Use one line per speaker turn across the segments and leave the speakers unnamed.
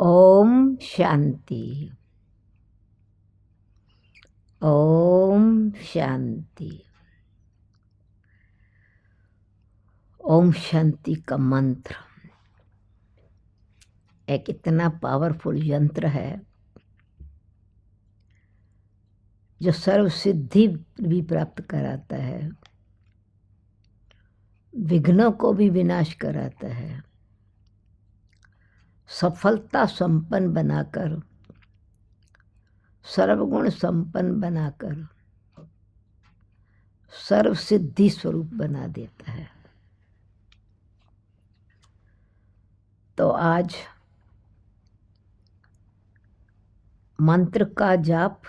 ओम शांति। ओम शांति। ओम शांति का मंत्र एक इतना पावरफुल यंत्र है जो सर्व सिद्धि भी प्राप्त कराता है, विघ्नों को भी विनाश कराता है, सफलता संपन्न बनाकर, सर्वगुण संपन्न बनाकर सर्व सिद्धि स्वरूप बना देता है। तो आज मंत्र का जाप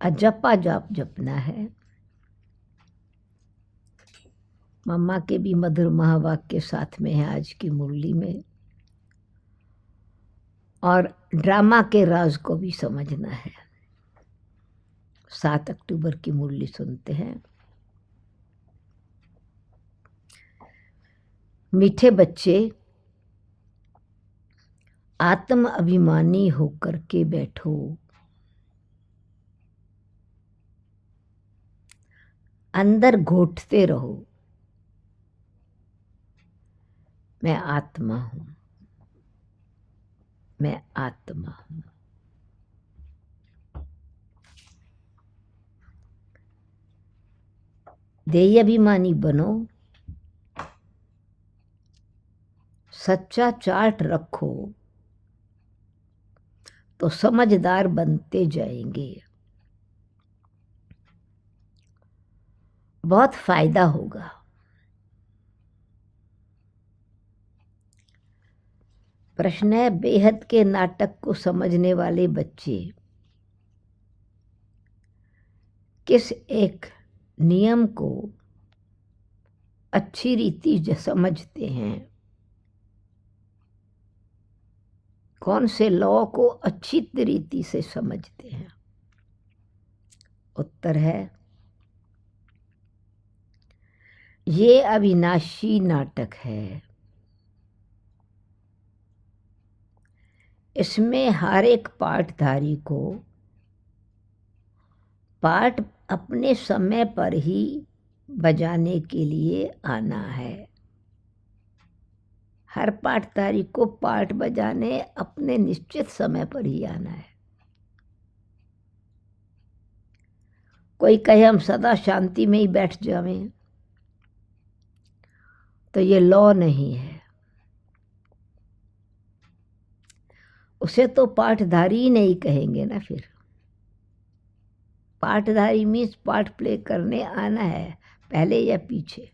अजपा जाप जपना है। मम्मा के भी मधुर महावाक्य साथ में है आज की मुरली में, और ड्रामा के राज को भी समझना है। 7 अक्टूबर की मुरली सुनते हैं। मीठे बच्चे, आत्म अभिमानी होकर के बैठो। अंदर घोटते रहो, मैं आत्मा हूं, मैं आत्मा हूं। देह अभिमानी बनो, सच्चा चार्ट रखो तो समझदार बनते जाएंगे। बहुत फायदा होगा। प्रश्न है, बेहद के नाटक को समझने वाले बच्चे किस एक नियम को अच्छी रीति से समझते हैं? कौन से लॉ को अच्छी रीति से समझते हैं? उत्तर है, ये अविनाशी नाटक है। इसमें हर एक पाठधारी को पाठ अपने समय पर ही बजाने के लिए आना है। हर पाठधारी को पाठ बजाने अपने निश्चित समय पर ही आना है। कोई कहे हम सदा शांति में ही बैठ जावें, तो ये लॉ नहीं है। उसे तो पाठधारी ही नहीं कहेंगे ना। फिर पाठधारी मीन्स पाठ प्ले करने आना है, पहले या पीछे।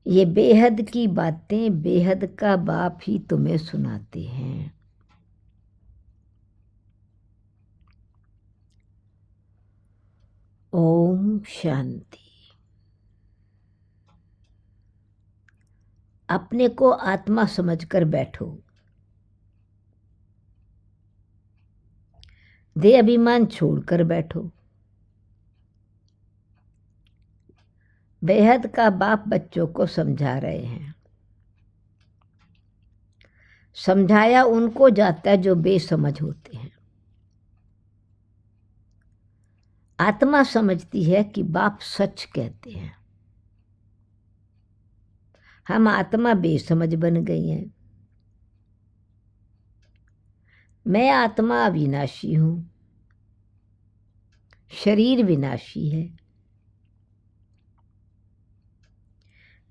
ये बेहद की बातें बेहद का बाप ही तुम्हें सुनाते हैं। ओम शांति। अपने को आत्मा समझकर बैठो। देह अभिमान छोड़कर बैठो। बेहद का बाप बच्चों को समझा रहे हैं। समझाया उनको जाता है जो बेसमझ होते हैं। आत्मा समझती है कि बाप सच कहते हैं। हम आत्मा बेसमझ बन गई हैं। मैं आत्मा अविनाशी हूं, शरीर विनाशी है।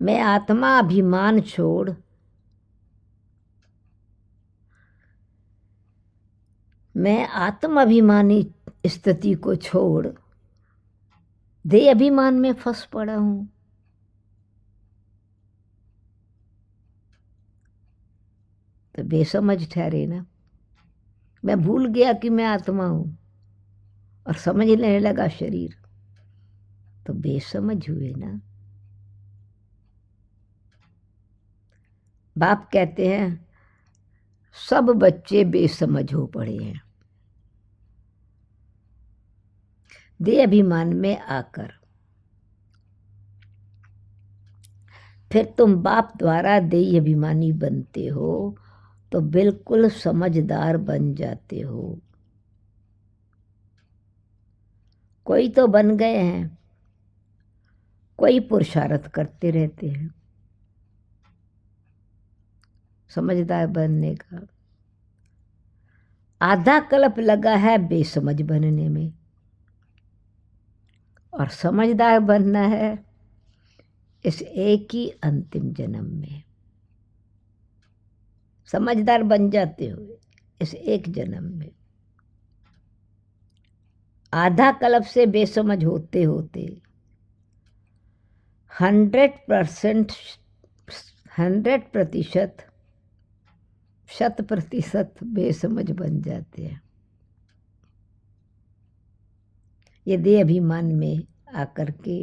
मैं आत्मा अभिमान छोड़ मैं आत्म अभिमानी स्थिति को छोड़ देह अभिमान में फंस पड़ा हूं। तो बेसमझ ठहरे ना। मैं भूल गया कि मैं आत्मा हूं और समझने लगा शरीर, तो बेसमझ हुए ना। बाप कहते हैं सब बच्चे बेसमझ हो पड़े हैं देह अभिमान में आकर। फिर तुम बाप द्वारा देह अभिमानी बनते हो तो बिल्कुल समझदार बन जाते हो। कोई तो बन गए हैं, कोई पुरुषार्थ करते रहते हैं समझदार बनने का। आधा कल्प लगा है बेसमझ बनने में, और समझदार बनना है इस एक ही अंतिम जन्म में। समझदार बन जाते हो इस एक जन्म में। आधा कल्प से बेसमझ होते होते 100% 100% बेसमझ बन जाते हैं। ये देह अभिमान में आकर के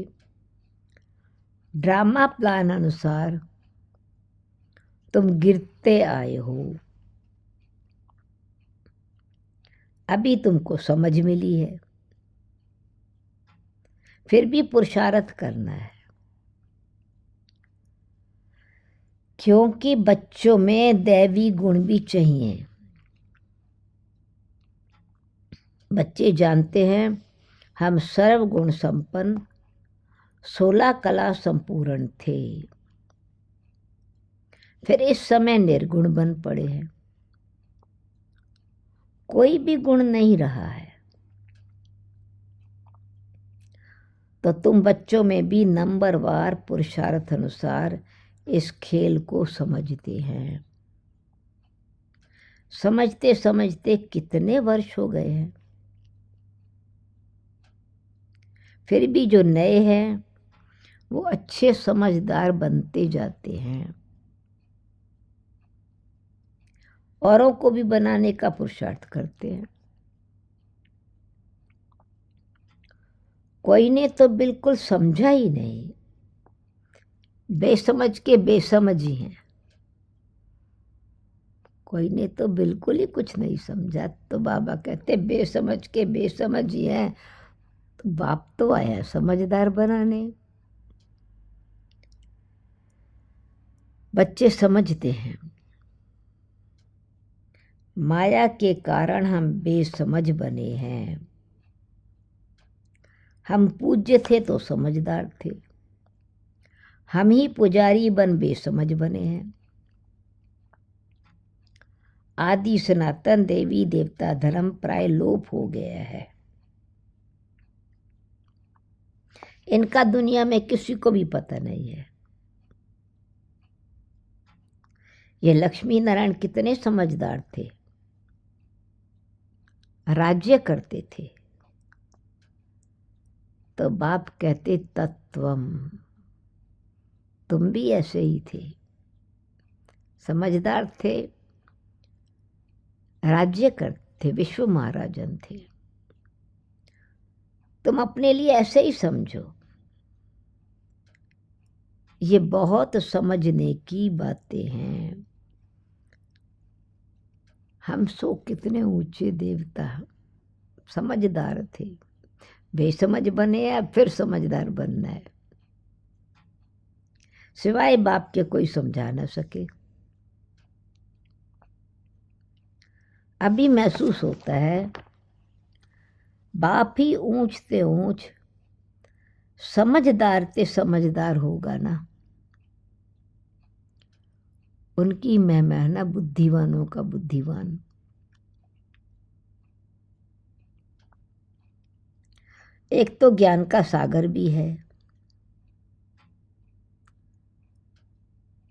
ड्रामा प्लान अनुसार तुम गिरते आए हो। अभी तुमको समझ मिली है, फिर भी पुरुषार्थ करना है, क्योंकि बच्चों में दैवी गुण भी चाहिए। बच्चे जानते हैं हम सर्वगुण संपन्न 16 कला संपूर्ण थे, फिर इस समय निर्गुण बन पड़े हैं, कोई भी गुण नहीं रहा है। तो तुम बच्चों में भी नंबरवार पुरुषार्थ अनुसार इस खेल को समझते हैं। समझते समझते कितने वर्ष हो गए हैं, फिर भी जो नए हैं वो अच्छे समझदार बनते जाते हैं, औरों को भी बनाने का पुरुषार्थ करते हैं। कोई ने तो बिल्कुल समझा ही नहीं, बेसमझ के बेसमझ ही हैं। कोई ने तो बिल्कुल ही कुछ नहीं समझा, तो बाबा कहते बेसमझ के बेसमझ ही हैं। तो बाप तो आया समझदार बनाने। बच्चे समझते हैं माया के कारण हम बेसमझ बने हैं। हम पूज्य थे तो समझदार थे, हम ही पुजारी बन बेसमझ बने हैं। आदि सनातन देवी देवता धर्म प्राय लोप हो गया है। इनका दुनिया में किसी को भी पता नहीं है। ये लक्ष्मी नारायण कितने समझदार थे, राज्य करते थे। तो बाप कहते तत्वम, तुम भी ऐसे ही थे, समझदार थे, राज्य करते, विश्व महाराजन थे। तुम अपने लिए ऐसे ही समझो। ये बहुत समझने की बातें हैं। हम सो कितने ऊंचे देवता समझदार थे, बेसमझ बने या फिर समझदार बनना है। सिवाय बाप के कोई समझा ना सके। अभी महसूस होता है बाप ही ऊंच ते ऊंच समझदार ते समझदार होगा ना, उनकी महिमा है ना बुद्धिमानों का बुद्धिमान। एक तो ज्ञान का सागर भी है,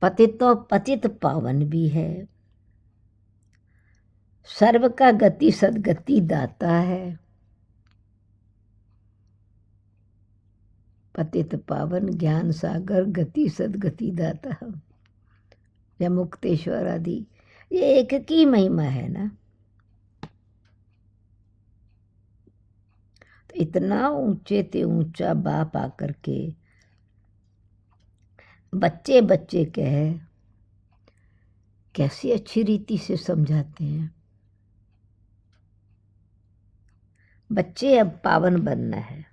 पतित पावन भी है, सर्व का गति सदगति दाता है। पतित पावन ज्ञान सागर गति सदगति दाता या मुक्तेश्वर आदि, ये एक की महिमा है ना। तो इतना ऊंचे ते ऊंचा बाप आकर के बच्चे बच्चे कहे, कैसी अच्छी रीति से समझाते हैं। बच्चे अब पावन बनना है,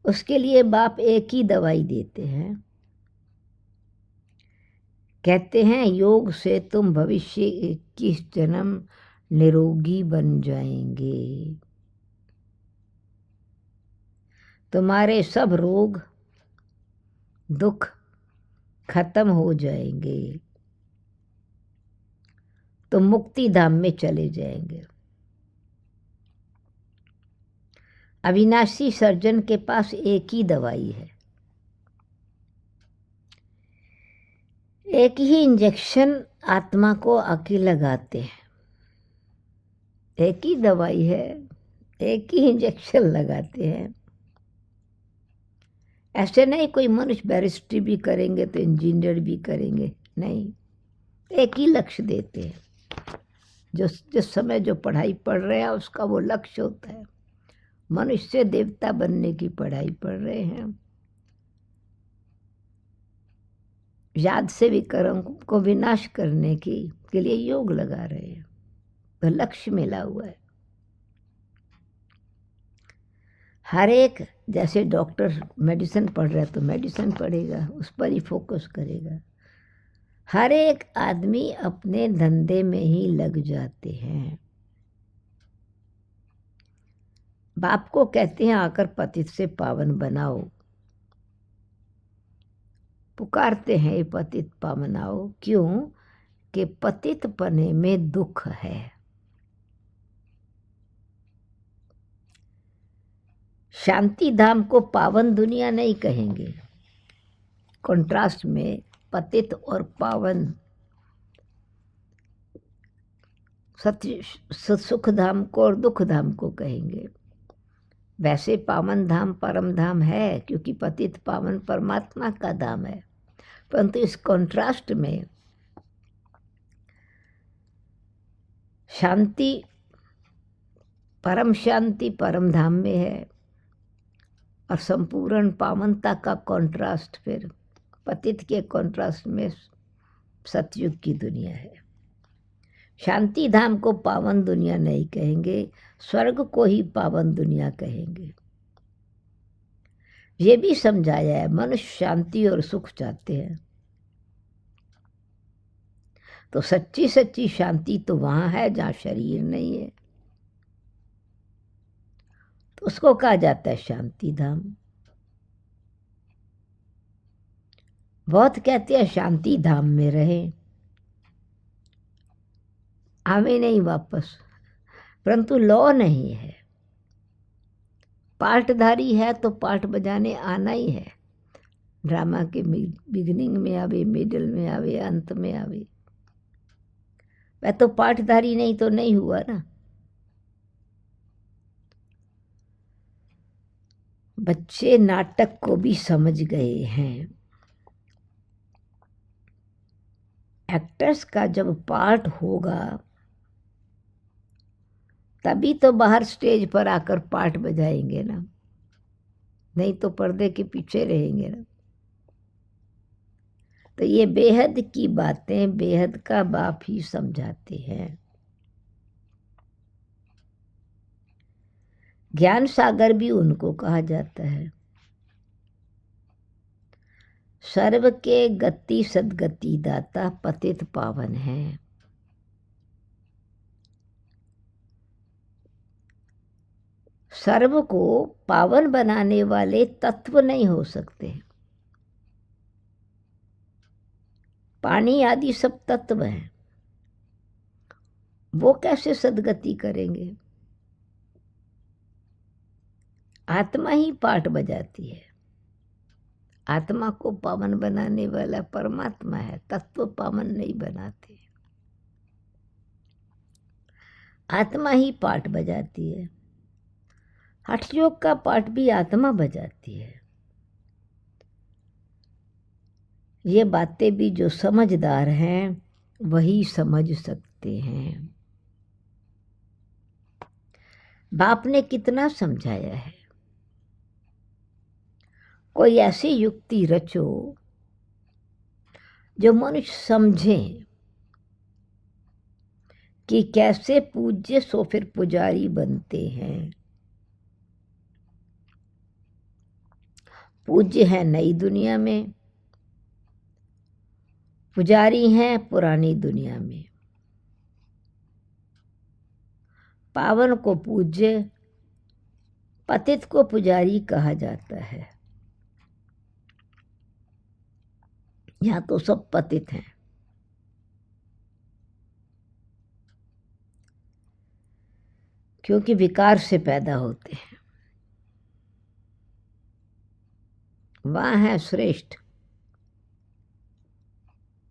उसके लिए बाप एक ही दवाई देते हैं, कहते हैं योग से तुम भविष्य 21 जन्म निरोगी बन जाएंगे। तुम्हारे सब रोग दुख खत्म हो जाएंगे। तुम मुक्ति धाम में चले जाएंगे। अविनाशी सर्जन के पास एक ही दवाई है, एक ही इंजेक्शन आत्मा को आके लगाते हैं। एक ही दवाई है, एक ही इंजेक्शन लगाते हैं। ऐसे नहीं कोई मनुष्य बैरिस्ट्री भी करेंगे तो इंजीनियर भी करेंगे, नहीं, एक ही लक्ष्य देते हैं। जिस समय जो पढ़ाई पढ़ रहे हैं उसका वो लक्ष्य होता है। मनुष्य से देवता बनने की पढ़ाई पढ़ रहे हैं, याद से विक्रम को विनाश करने के लिए योग लगा रहे हैं, तो लक्ष्य मिला हुआ है। हर एक, जैसे डॉक्टर मेडिसिन पढ़ रहा है तो मेडिसिन पढ़ेगा, उस पर ही फोकस करेगा। हर एक आदमी अपने धंधे में ही लग जाते हैं। बाप को कहते हैं आकर पतित से पावन बनाओ, पुकारते हैं ये पतित पावनाओ। क्यों? कि पतित पने में दुख है। शांति धाम को पावन दुनिया नहीं कहेंगे। कंट्रास्ट में पतित और पावन, सत्य सुख धाम को और दुख धाम को कहेंगे। वैसे पावन धाम परम धाम है, क्योंकि पतित पावन परमात्मा का धाम है, परंतु इस कंट्रास्ट में शांति, परम शांति परम धाम में है, और संपूर्ण पावनता का कंट्रास्ट फिर पतित के कंट्रास्ट में सतयुग की दुनिया है। शांति धाम को पावन दुनिया नहीं कहेंगे, स्वर्ग को ही पावन दुनिया कहेंगे। ये भी समझाया है, मनुष्य शांति और सुख चाहते हैं, तो सच्ची सच्ची शांति तो वहां है जहां शरीर नहीं है, तो उसको कहा जाता है शांति धाम। बहुत कहते हैं शांति धाम में रहे, आवे नहीं वापस, परंतु लॉ नहीं है। पार्टधारी है तो पार्ट बजाने आना ही है। ड्रामा के बिगिनिंग में आवे, मिडिल में आवे, अंत में आवे। वह तो पार्टधारी नहीं तो नहीं हुआ ना। बच्चे नाटक को भी समझ गए हैं। एक्टर्स का जब पार्ट होगा तभी तो बाहर स्टेज पर आकर पार्ट बजाएंगे ना, नहीं तो पर्दे के पीछे रहेंगे ना। तो ये बेहद की बातें बेहद का बाप ही समझाते हैं। ज्ञान सागर भी उनको कहा जाता है। सर्व के गति सदगति दाता पतित पावन है। सर्व को पावन बनाने वाले तत्व नहीं हो सकते। पानी आदि सब तत्व हैं, वो कैसे सदगति करेंगे? आत्मा ही पाठ बजाती है। आत्मा को पावन बनाने वाला परमात्मा है, तत्व पावन नहीं बनाते। आत्मा ही पाठ बजाती है। हठ योग का पाठ भी आत्मा बजाती है। ये बातें भी जो समझदार हैं वही समझ सकते हैं। बाप ने कितना समझाया है। कोई ऐसी युक्ति रचो जो मनुष्य समझे कि कैसे पूज्य सो फिर पुजारी बनते हैं। पूज्य है नई दुनिया में, पुजारी हैं पुरानी दुनिया में, पावन को पूज्य, पतित को पुजारी कहा जाता है। यहाँ तो सब पतित हैं। क्योंकि विकार से पैदा होते हैं। वहाँ है श्रेष्ठ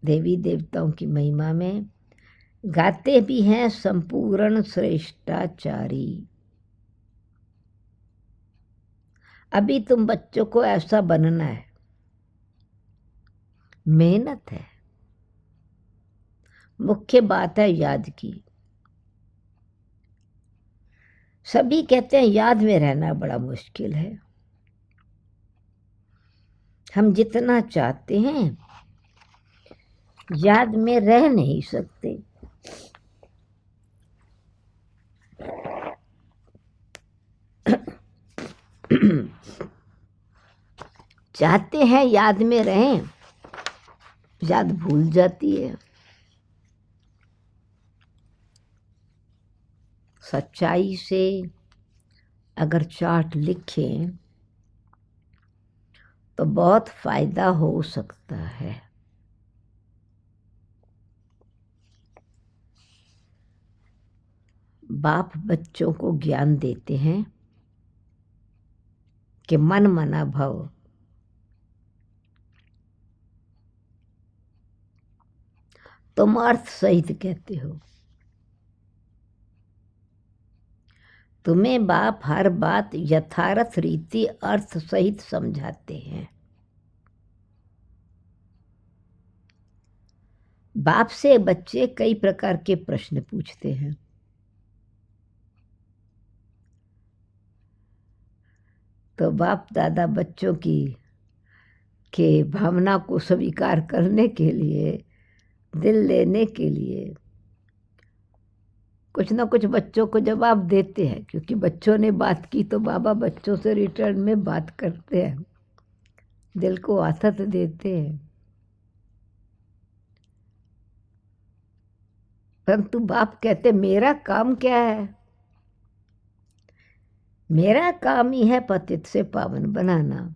देवी देवताओं की महिमा में गाते भी हैं संपूर्ण श्रेष्ठाचारी। अभी तुम बच्चों को ऐसा बनना है, मेहनत है, मुख्य बात है याद की। सभी कहते हैं याद में रहना बड़ा मुश्किल है। हम जितना चाहते हैं याद में रह नहीं सकते। चाहते हैं याद में रहें, याद भूल जाती है। सच्चाई से अगर चार्ट लिखें तो बहुत फायदा हो सकता है। बाप बच्चों को ज्ञान देते हैं कि मन मना भव। तुम अर्थ सहित कहते हो। तुम्हें बाप हर बात यथार्थ रीति अर्थ सहित समझाते हैं। बाप से बच्चे कई प्रकार के प्रश्न पूछते हैं। तो बाप दादा बच्चों की के भावना को स्वीकार करने के लिए, दिल लेने के लिए कुछ ना कुछ बच्चों को जवाब देते हैं। क्योंकि बच्चों ने बात की तो बाबा बच्चों से रिटर्न में बात करते हैं, दिल को आथत देते हैं। परंतु बाप कहते मेरा काम क्या है? मेरा काम ही है पतित से पावन बनाना।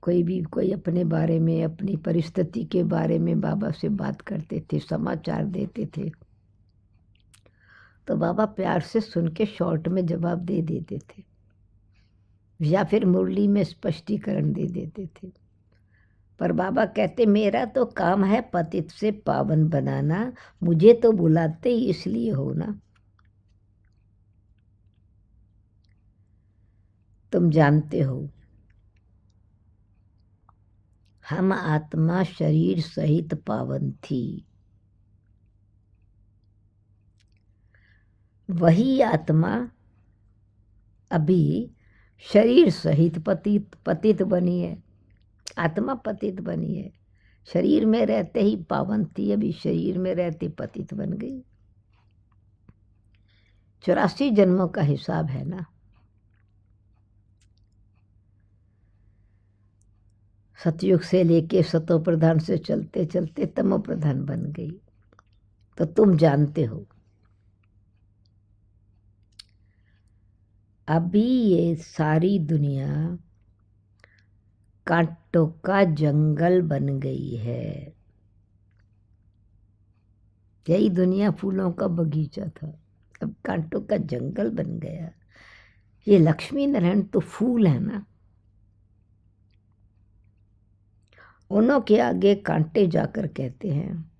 कोई अपने बारे में, अपनी परिस्थिति के बारे में बाबा से बात करते थे, समाचार देते थे, तो बाबा प्यार से सुन के शॉर्ट में जवाब दे देते थे या फिर मुरली में स्पष्टीकरण दे देते थे। पर बाबा कहते मेरा तो काम है पतित से पावन बनाना, मुझे तो बुलाते ही इसलिए हो ना। तुम जानते हो हम आत्मा शरीर सहित पावन थी, वही आत्मा अभी शरीर सहित पतित बनी है। आत्मा पतित बनी है, शरीर में रहते ही पावन थी, अभी शरीर में रहते पतित बन गई। 84 जन्मों का हिसाब है ना। सतयुग से लेके सतो प्रधान से चलते चलते तमो प्रधान बन गई। तो तुम जानते हो अभी ये सारी दुनिया कांटों का जंगल बन गई है। यही दुनिया फूलों का बगीचा था, अब कांटों का जंगल बन गया। ये लक्ष्मी नारायण तो फूल है ना, उन्हों के आगे कांटे जाकर कहते हैं।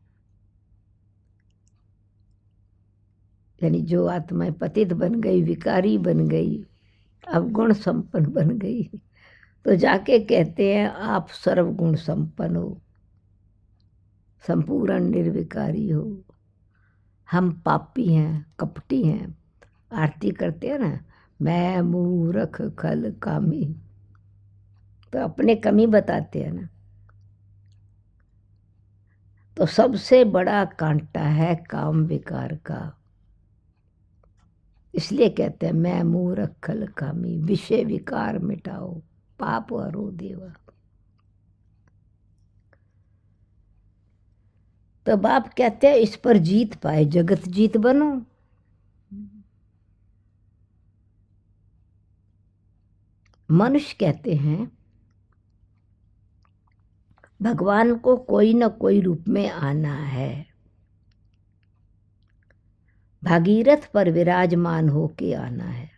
यानी जो आत्माएं पतित बन गई, विकारी बन गई, अवगुण संपन्न बन गई, तो जाके कहते हैं आप सर्वगुण संपन्न हो, संपूर्ण निर्विकारी हो। हम पापी हैं, कपटी हैं। आरती करते हैं ना, मैं मूर्ख खल कामी, तो अपने कमी बताते हैं ना। तो सबसे बड़ा कांटा है काम विकार का। इसलिए कहते हैं मैं मूर्ख खल कामी, विषय विकार मिटाओ। पाप हरो देवा। तो बाप कहते हैं इस पर जीत पाए जगत जीत बनो। मनुष्य कहते हैं भगवान को कोई न कोई रूप में आना है, भागीरथ पर विराजमान होके आना है।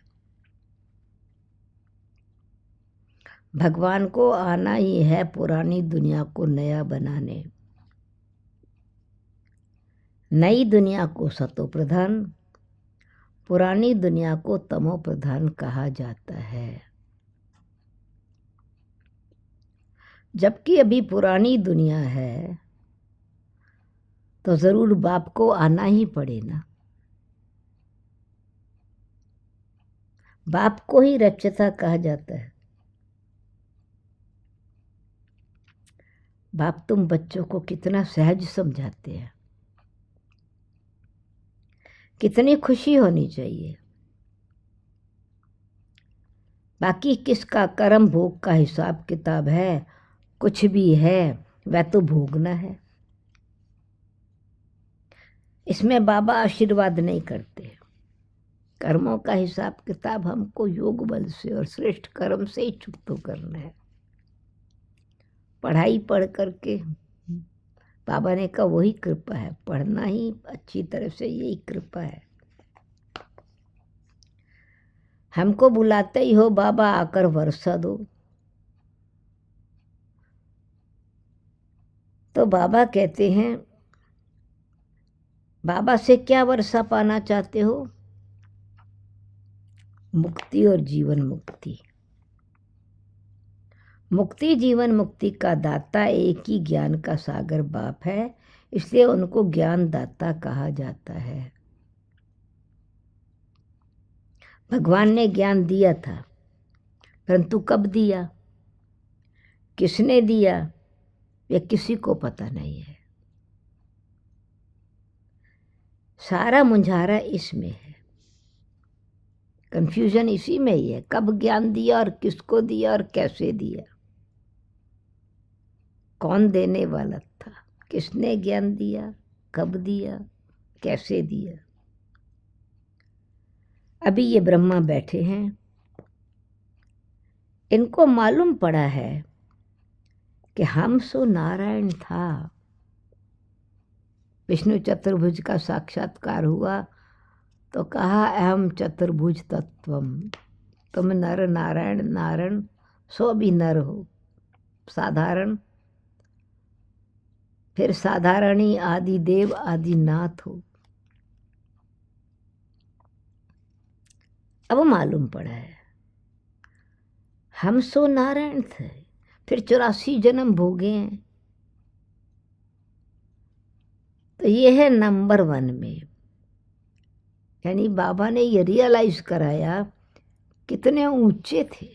भगवान को आना ही है पुरानी दुनिया को नया बनाने, नई दुनिया को सतो प्रधान, पुरानी दुनिया को तमो प्रधान कहा जाता है। जबकि अभी पुरानी दुनिया है तो जरूर बाप को आना ही पड़े ना। बाप को ही रचयिता कहा जाता है। बाप तुम बच्चों को कितना सहज समझाते हैं, कितनी खुशी होनी चाहिए। बाकी किसका कर्म भोग का हिसाब किताब है, कुछ भी है वह तो भोगना है। इसमें बाबा आशीर्वाद नहीं करते। कर्मों का हिसाब किताब हमको योग बल से और श्रेष्ठ कर्म से ही चुकतो करना है। पढ़ाई पढ़ करके बाबा ने कहा वही कृपा है, पढ़ना ही अच्छी तरह से यही कृपा है। हमको बुलाते ही हो बाबा आकर वर्षा दो, तो बाबा कहते हैं बाबा से क्या वर्षा पाना चाहते हो? मुक्ति और जीवन मुक्ति। मुक्ति जीवन मुक्ति का दाता एक ही ज्ञान का सागर बाप है, इसलिए उनको ज्ञान दाता कहा जाता है। भगवान ने ज्ञान दिया था, परंतु कब दिया, किसने दिया, यह किसी को पता नहीं है। सारा मुंझारा इसमें है, कंफ्यूजन इसी में ही है। कब ज्ञान दिया और किसको दिया और कैसे दिया, कौन देने वाला था, किसने ज्ञान दिया, कब दिया, कैसे दिया। अभी ये ब्रह्मा बैठे हैं, इनको मालूम पड़ा है कि हम सो नारायण था। विष्णु चतुर्भुज का साक्षात्कार हुआ तो कहा अहम चतुर्भुज तत्वम, तुम नर नारायण, नारायण सो भी नर हो, साधारण, फिर साधारणी आदि देव आदि नाथ हो। अब मालूम पड़ा है हम सो नारायण थे, फिर 84 जन्म भोगे हैं। तो ये है नंबर 1 में, यानी बाबा ने ये रियलाइज कराया कितने ऊंचे थे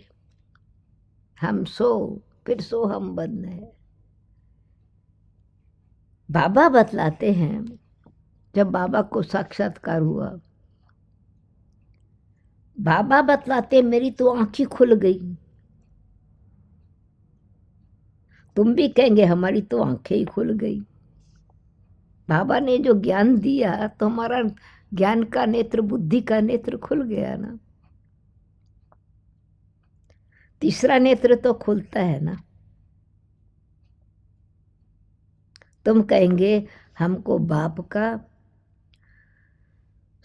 हम सो, फिर सो हम बन है। बाबा बतलाते हैं जब बाबा को साक्षात्कार हुआ, बाबा बतलाते मेरी तो आंखें खुल गई। तुम भी कहेंगे हमारी तो आंखें ही खुल गई। बाबा ने जो ज्ञान दिया तो हमारा ज्ञान का नेत्र, बुद्धि का नेत्र खुल गया ना। तीसरा नेत्र तो खुलता है ना। तुम कहेंगे हमको बाप का,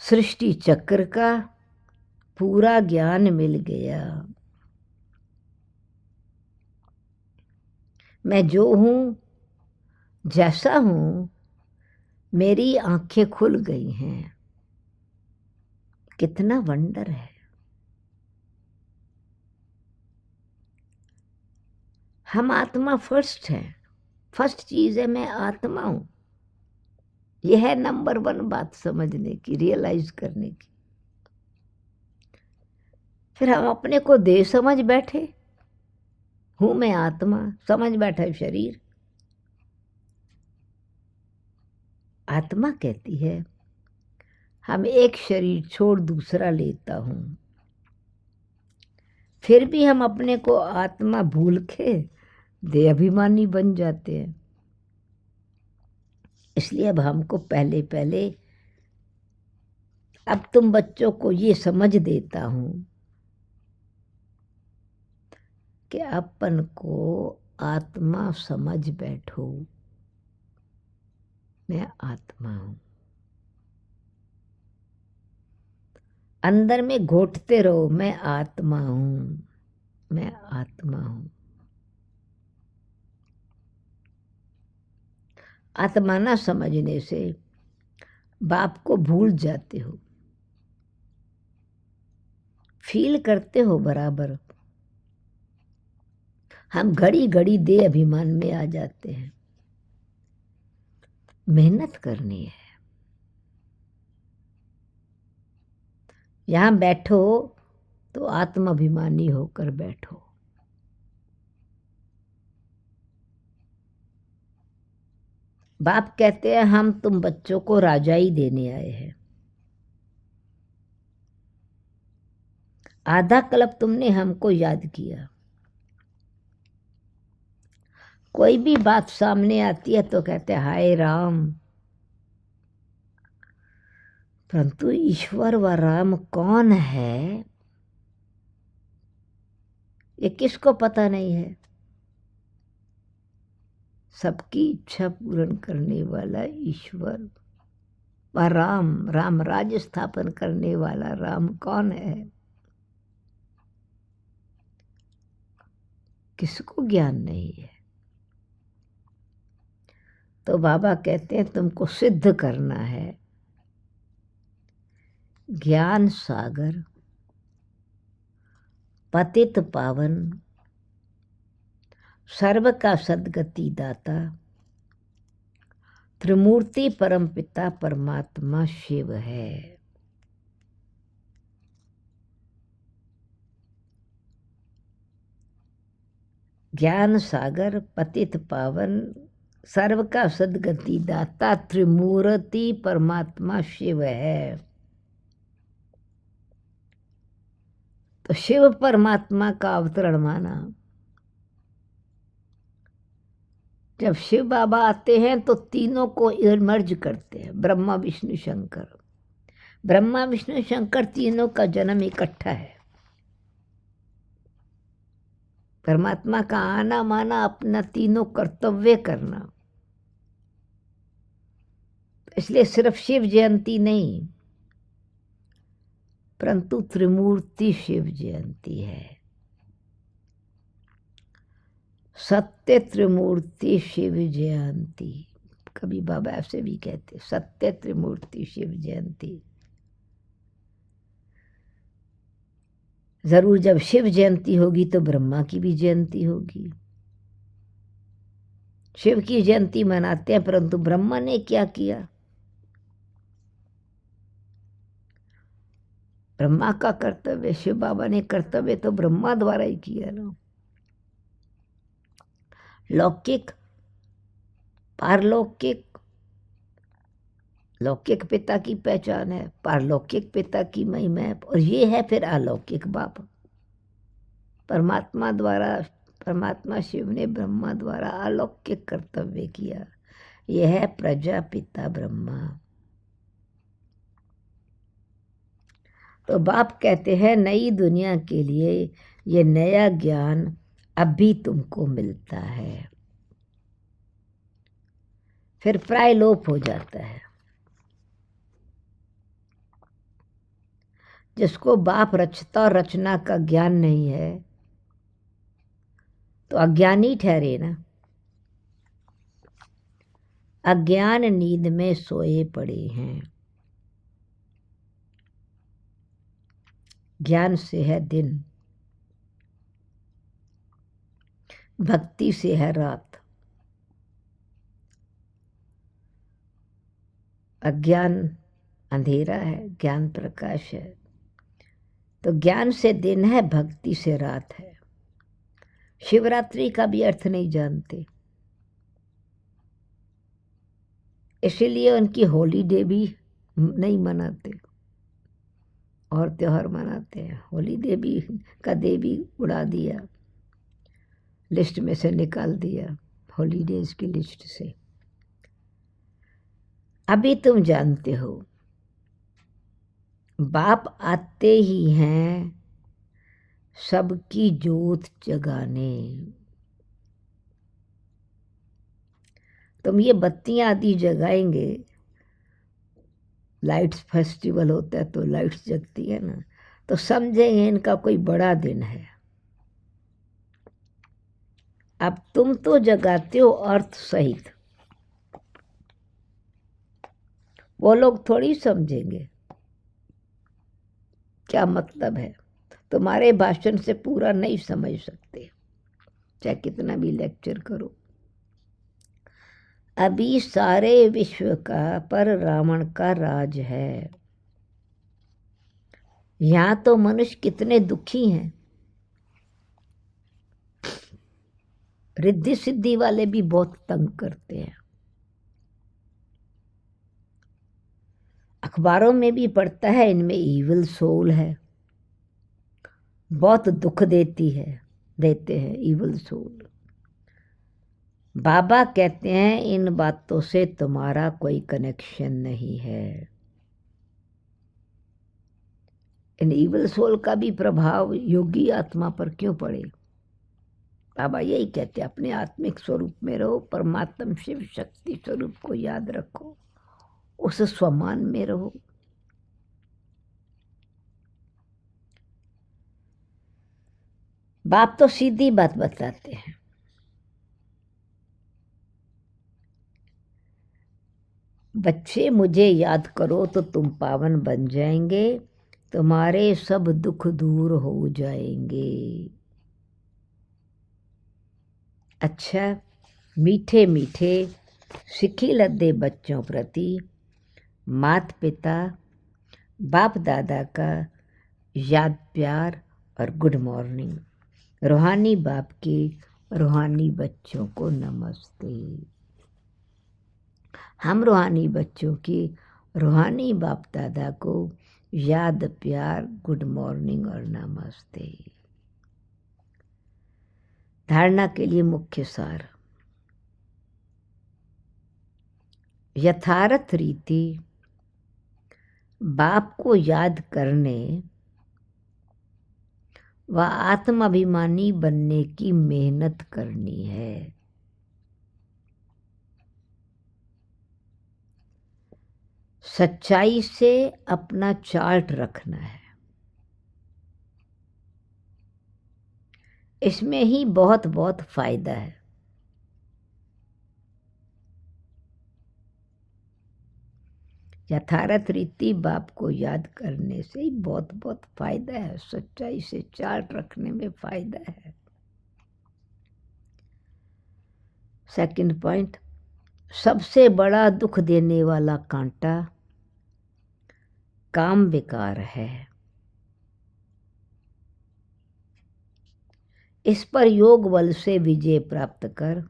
सृष्टि चक्र का पूरा ज्ञान मिल गया। मैं जो हूं, जैसा हूं, मेरी आंखें खुल गई हैं। कितना वंडर है। हम आत्मा फर्स्ट है, फर्स्ट चीज है मैं आत्मा हूं। यह है नंबर 1 बात समझने की, रियलाइज करने की। फिर हम अपने को देह समझ बैठे, हूं मैं आत्मा, समझ बैठा शरीर। आत्मा कहती है हम एक शरीर छोड़ दूसरा लेता हूं, फिर भी हम अपने को आत्मा भूल के देह अभिमानी बन जाते हैं। इसलिए अब हमको पहले पहले, अब तुम बच्चों को ये समझ देता हूं कि अपन को आत्मा समझ बैठो, मैं आत्मा हूं। अंदर में घोटते रहो, मैं आत्मा हूं, मैं आत्मा हूं। आत्मा ना समझने से बाप को भूल जाते हो, फील करते हो बराबर। हम घड़ी घड़ी देह अभिमान में आ जाते हैं। मेहनत करनी है। यहां बैठो तो आत्माभिमानी होकर बैठो। बाप कहते हैं हम तुम बच्चों को राजाई देने आए हैं। आधा कल्प तुमने हमको याद किया। कोई भी बात सामने आती है तो कहते हैं हाय राम, परंतु ईश्वर व राम कौन है ये किसको पता नहीं है। सबकी इच्छा पूर्ण करने वाला ईश्वर व राम, राम राज्य स्थापन करने वाला राम कौन है, किसको ज्ञान नहीं है। तो बाबा कहते हैं तुमको सिद्ध करना है। ज्ञान सागर, पतित पावन, सर्व का सद्गति दाता, त्रिमूर्ति परम पिता परमात्मा शिव है। ज्ञान सागर, पतित पावन, सर्व का सद्गति दाता, त्रिमूर्ति परमात्मा शिव है। तो शिव परमात्मा का अवतरण माना। जब शिव बाबा आते हैं तो तीनों को इमर्ज करते हैं, ब्रह्मा विष्णु शंकर। ब्रह्मा विष्णु शंकर तीनों का जन्म इकट्ठा है। परमात्मा का आना माना अपना तीनों कर्तव्य करना। इसलिए सिर्फ शिव जयंती नहीं, परंतु त्रिमूर्ति शिव जयंती है। सत्य त्रिमूर्ति शिव जयंती, कभी बाबा ऐसे भी कहते, सत्य त्रिमूर्ति शिव जयंती। जरूर जब शिव जयंती होगी तो ब्रह्मा की भी जयंती होगी। शिव की जयंती मनाते हैं, परंतु ब्रह्मा ने क्या किया। ब्रह्मा का कर्तव्य, शिव बाबा ने कर्तव्य तो ब्रह्मा द्वारा ही किया ना। लौकिक पारलौकिक, लौकिक पिता की पहचान है, पारलौकिक पिता की महिमा है, और ये है फिर अलौकिक बाप। परमात्मा द्वारा, परमात्मा शिव ने ब्रह्मा द्वारा अलौकिक कर्तव्य किया। यह है प्रजापिता ब्रह्मा। तो बाप कहते हैं नई दुनिया के लिए ये नया ज्ञान अभी तुमको मिलता है, फिर प्रायलोप हो जाता है। जिसको बाप रचता और रचना का ज्ञान नहीं है तो अज्ञानी ठहरे ना। अज्ञान नींद में सोए पड़े हैं। ज्ञान से है दिन, भक्ति से है रात। अज्ञान अंधेरा है, ज्ञान प्रकाश है। तो ज्ञान से दिन है, भक्ति से रात है। शिवरात्रि का भी अर्थ नहीं जानते, इसीलिए उनकी हॉलीडे भी नहीं मनाते। और त्योहार मनाते हैं। होली देवी का देवी उड़ा दिया, लिस्ट में से निकाल दिया, हॉलीडेज की लिस्ट से। अभी तुम जानते हो बाप आते ही हैं सबकी जोत जगाने। तुम ये बत्तियां आदि जगाएंगे, लाइट्स फेस्टिवल होता है तो लाइट्स जगती है ना, तो समझेंगे इनका कोई बड़ा दिन है। अब तुम तो जगाते हो अर्थ सहित, वो लोग थोड़ी समझेंगे क्या मतलब है। तुम्हारे भाषण से पूरा नहीं समझ सकते, चाहे कितना भी लेक्चर करो। अभी सारे विश्व का पर रावण का राज है। यहां तो मनुष्य कितने दुखी हैं। रिद्धि सिद्धि वाले भी बहुत तंग करते हैं। अखबारों में भी पढ़ता है इनमें इविल सोल है, बहुत दुख देते हैं इविल सोल। बाबा कहते हैं इन बातों से तुम्हारा कोई कनेक्शन नहीं है। इन इविल सोल का भी प्रभाव योगी आत्मा पर क्यों पड़े? बाबा यही कहते हैं अपने आत्मिक स्वरूप में रहो, परमात्म शिव शक्ति स्वरूप को याद रखो, उस स्वमान में रहो। बाप तो सीधी बात बताते हैं, बच्चे मुझे याद करो तो तुम पावन बन जाएंगे, तुम्हारे सब दुख दूर हो जाएंगे। अच्छा, मीठे मीठे सिक्खी लद्दे बच्चों प्रति माता पिता बाप दादा का याद प्यार और गुड मॉर्निंग। रूहानी बाप के रूहानी बच्चों को नमस्ते। हम रूहानी बच्चों की रूहानी बाप दादा को याद प्यार गुड मॉर्निंग और नमस्ते। धारणा के लिए मुख्य सार, यथार्थ रीति बाप को याद करने व आत्माभिमानी बनने की मेहनत करनी है। सच्चाई से अपना चार्ट रखना है, इसमें ही बहुत बहुत फायदा है। यथार्थ रीति बाप को याद करने से ही बहुत बहुत फायदा है, सच्चाई से चार्ट रखने में फायदा है। सेकंड पॉइंट, सबसे बड़ा दुख देने वाला कांटा काम विकार है। इस पर योग बल से विजय प्राप्त कर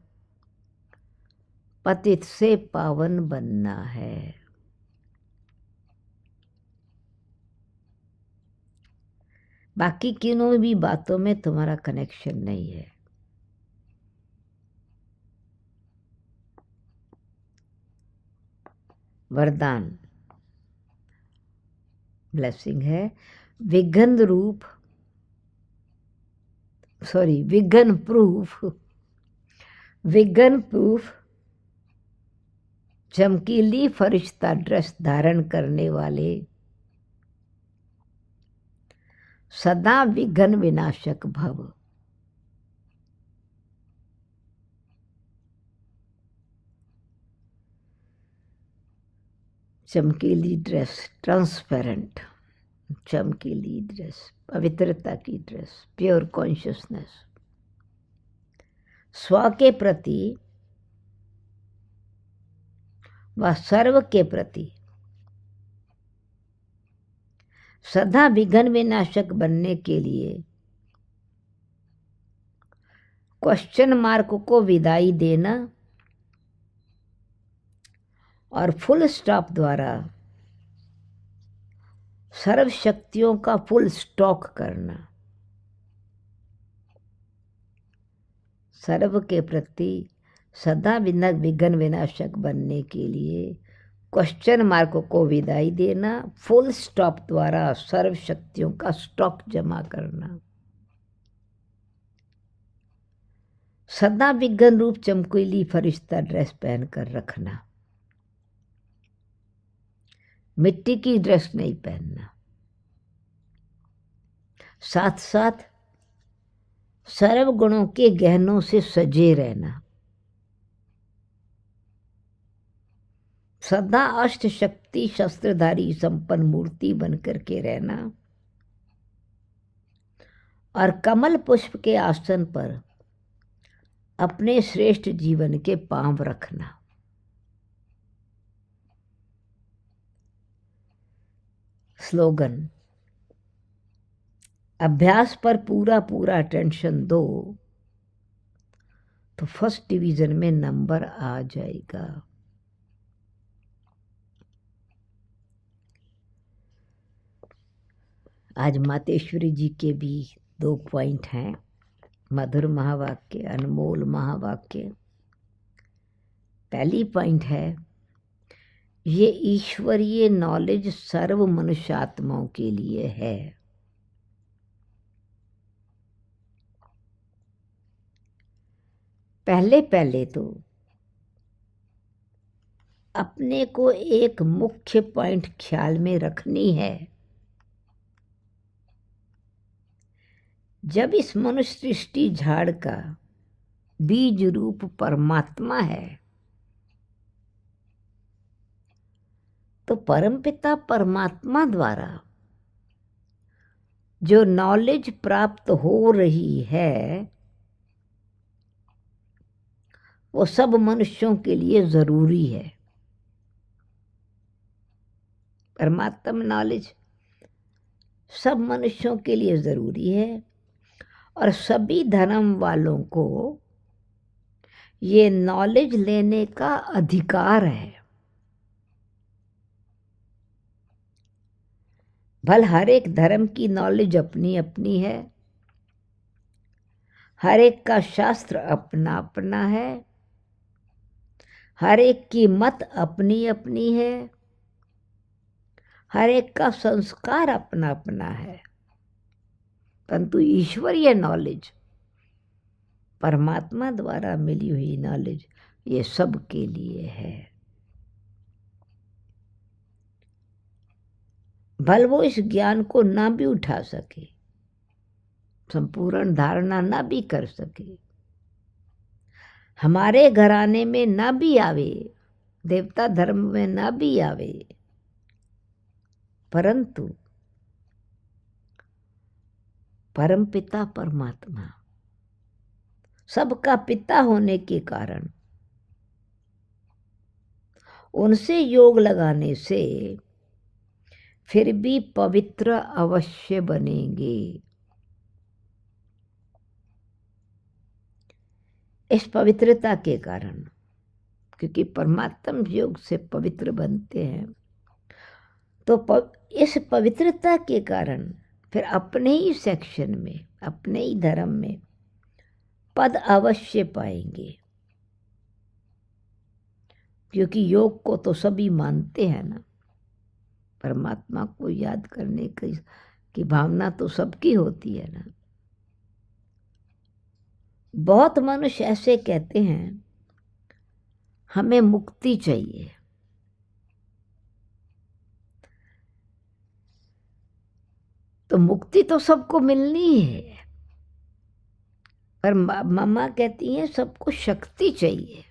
पतित से पावन बनना है। बाकी किन्हीं भी बातों में तुम्हारा कनेक्शन नहीं है। वरदान ब्लेसिंग है, विघ्न प्रूफ चमकीली फरिश्ता ड्रेस धारण करने वाले सदा विघ्न विनाशक भव। चमकीली ड्रेस, ट्रांसपेरेंट चमकीली ड्रेस, पवित्रता की ड्रेस, प्योर कॉन्शियसनेस, स्व के प्रति व सर्व के प्रति सदा विघ्न विनाशक बनने के लिए क्वेश्चन मार्क को विदाई देना और फुल स्टॉप द्वारा सर्व शक्तियों का फुल स्टॉक करना, सर्व के प्रति सदा विघ्न विनाशक बनने के लिए क्वेश्चन मार्क को विदाई देना, फुल स्टॉप द्वारा सर्व शक्तियों का स्टॉक जमा करना, सदा विघ्न रूप चमकीली फरिश्ता ड्रेस पहनकर रखना, मिट्टी की ड्रेस नहीं पहनना, साथ साथ सर्व गुणों के गहनों से सजे रहना, सदा अष्ट शक्ति शस्त्रधारी संपन्न मूर्ति बनकर के रहना और कमल पुष्प के आसन पर अपने श्रेष्ठ जीवन के पांव रखना। स्लोगन, अभ्यास पर पूरा पूरा अटेंशन दो तो फर्स्ट डिवीजन में नंबर आ जाएगा। आज मातेश्वरी जी के भी 2 पॉइंट हैं, मधुर महावाक्य, अनमोल महावाक्य। पहली पॉइंट है, ये ईश्वरीय नॉलेज सर्व मनुष्यात्माओं के लिए है। पहले पहले तो अपने को एक मुख्य पॉइंट ख्याल में रखनी है, जब इस मनुष्य सृष्टि झाड़ का बीज रूप परमात्मा है तो परमपिता परमात्मा द्वारा जो नॉलेज प्राप्त हो रही है वो सब मनुष्यों के लिए जरूरी है। परमात्मा नॉलेज सब मनुष्यों के लिए जरूरी है और सभी धर्म वालों को ये नॉलेज लेने का अधिकार है। भल हर एक धर्म की नॉलेज अपनी अपनी है, हर एक का शास्त्र अपना अपना है, हर एक की मत अपनी अपनी है, हर एक का संस्कार अपना अपना है, परंतु ईश्वरीय नॉलेज, परमात्मा द्वारा मिली हुई नॉलेज, ये सब के लिए है। भल वो इस ज्ञान को ना भी उठा सके, संपूर्ण धारणा ना भी कर सके, हमारे घराने में ना भी आवे, देवता धर्म में ना भी आवे, परंतु परमपिता परमात्मा सबका पिता होने के कारण उनसे योग लगाने से फिर भी पवित्र अवश्य बनेंगे। इस पवित्रता के कारण, क्योंकि परमात्म योग से पवित्र बनते हैं, तो इस पवित्रता के कारण फिर अपने ही सेक्शन में, अपने ही धर्म में पद अवश्य पाएंगे, क्योंकि योग को तो सभी मानते हैं ना, परमात्मा को याद करने की भावना तो सबकी होती है ना। बहुत मनुष्य ऐसे कहते हैं हमें मुक्ति चाहिए, तो मुक्ति तो सबको मिलनी है, पर मम्मा कहती हैं सबको शक्ति चाहिए,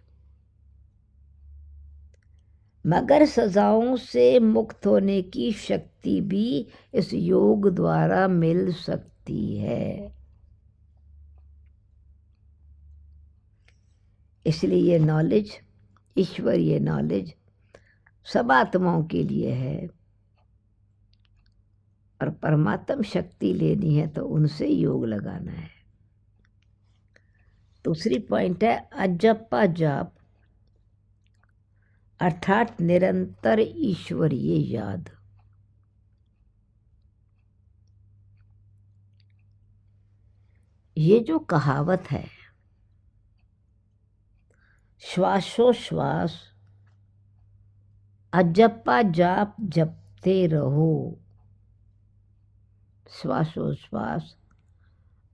मगर सजाओं से मुक्त होने की शक्ति भी इस योग द्वारा मिल सकती है। इसलिए ये नॉलेज, ईश्वरीय नॉलेज सब आत्माओं के लिए है, और परमात्म शक्ति लेनी है तो उनसे योग लगाना है। दूसरी पॉइंट है अजपा जाप, अर्थात निरंतर ईश्वरीय याद। ये जो कहावत है, श्वासोश्वास अजपा जाप जपते रहो, श्वासोश्वास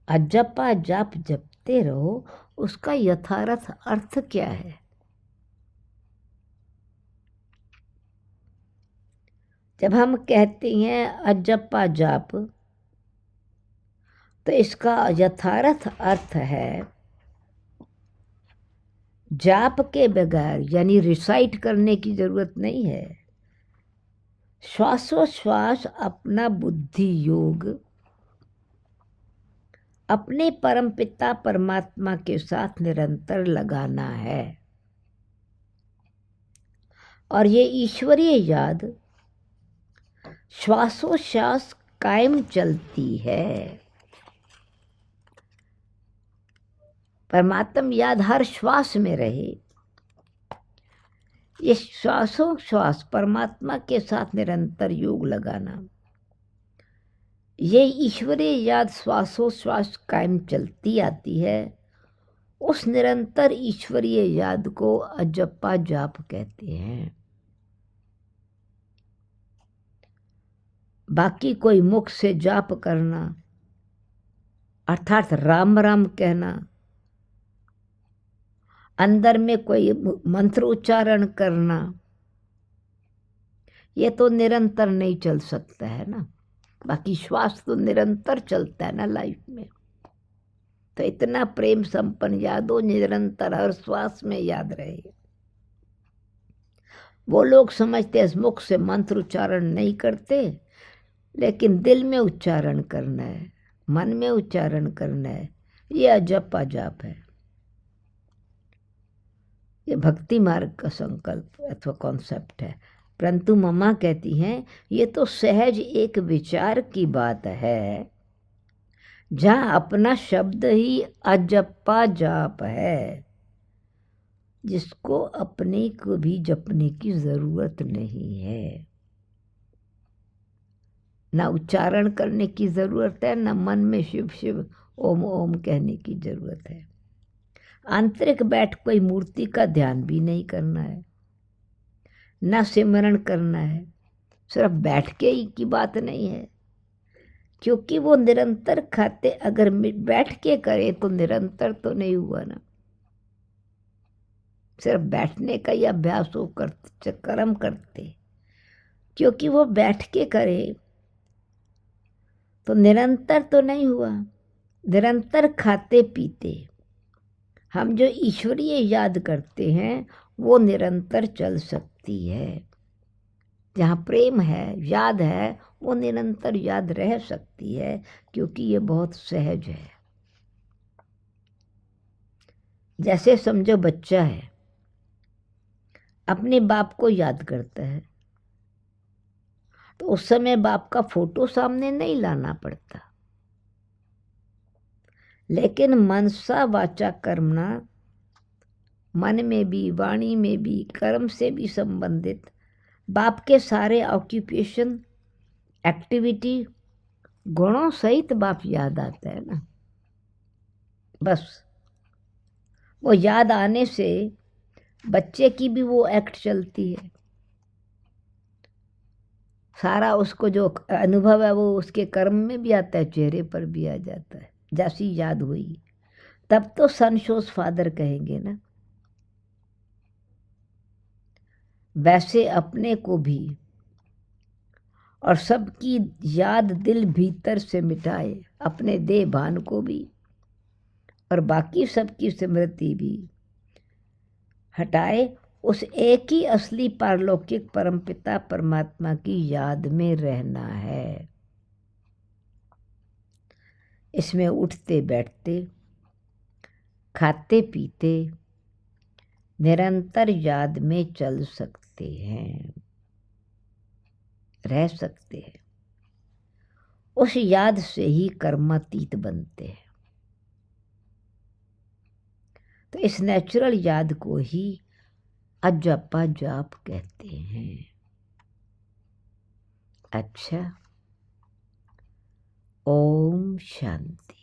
अजपा जाप जपते रहो, उसका यथार्थ अर्थ क्या है? जब हम कहते हैं अजपा जाप, तो इसका यथार्थ अर्थ है जाप के बगैर, यानी रिसाइट करने की जरूरत नहीं है। श्वासोश्वास अपना बुद्धि योग अपने परमपिता परमात्मा के साथ निरंतर लगाना है, और ये ईश्वरीय याद श्वासोश्वास कायम चलती है। परमात्मा याद हर श्वास में रहे, ये श्वासोश्वास परमात्मा के साथ निरंतर योग लगाना, ये ईश्वरीय याद श्वासोश्वास कायम चलती आती है। उस निरंतर ईश्वरीय याद को अजपा जाप कहते हैं। बाकी कोई मुख से जाप करना अर्थात राम राम कहना, अंदर में कोई मंत्र उच्चारण करना, ये तो निरंतर नहीं चल सकता है ना। बाकी श्वास तो निरंतर चलता है ना लाइफ में। तो इतना प्रेम संपन्न यादों निरंतर हर श्वास में याद रहे। वो लोग समझते हैं मुख से मंत्र उच्चारण नहीं करते, लेकिन दिल में उच्चारण करना है, मन में उच्चारण करना है, ये अजपा जाप है। ये भक्ति मार्ग का संकल्प अथवा कॉन्सेप्ट है। परंतु मम्मा कहती हैं ये तो सहज एक विचार की बात है, जहाँ अपना शब्द ही अजपा जाप है, जिसको अपने को भी जपने की जरूरत नहीं है। ना उच्चारण करने की जरूरत है, ना मन में शिव शिव ओम ओम कहने की जरूरत है। आंतरिक बैठ कोई मूर्ति का ध्यान भी नहीं करना है, ना सिमरण करना है। सिर्फ बैठ के ही की बात नहीं है, क्योंकि वो निरंतर खाते अगर बैठ के करे तो निरंतर तो नहीं हुआ ना। सिर्फ बैठने का ही अभ्यास वो करते कर्म करते, क्योंकि वो बैठ के करे तो निरंतर तो नहीं हुआ। निरंतर खाते पीते हम जो ईश्वरीय याद करते हैं वो निरंतर चल सकती है। जहाँ प्रेम है, याद है, वो निरंतर याद रह सकती है, क्योंकि ये बहुत सहज है। जैसे समझो बच्चा है, अपने बाप को याद करता है, तो उस समय बाप का फोटो सामने नहीं लाना पड़ता, लेकिन मनसा वाचा कर्मणा, मन में भी वाणी में भी कर्म से भी संबंधित बाप के सारे ऑक्यूपेशन एक्टिविटी गुणों सहित बाप याद आता है ना। बस वो याद आने से बच्चे की भी वो एक्ट चलती है, सारा उसको जो अनुभव है वो उसके कर्म में भी आता है, चेहरे पर भी आ जाता है। जैसी याद हुई तब तो सन शोज फादर कहेंगे ना। वैसे अपने को भी और सबकी याद दिल भीतर से मिटाए, अपने देह भान को भी और बाकी सबकी स्मृति भी हटाए, उस एक ही असली पारलौकिक परमपिता परमात्मा की याद में रहना है। इसमें उठते बैठते खाते पीते निरंतर याद में चल सकते हैं, रह सकते हैं। उस याद से ही कर्मातीत बनते हैं। तो इस नेचुरल याद को ही अजपा जाप कहते हैं। अच्छा, ओम शांति।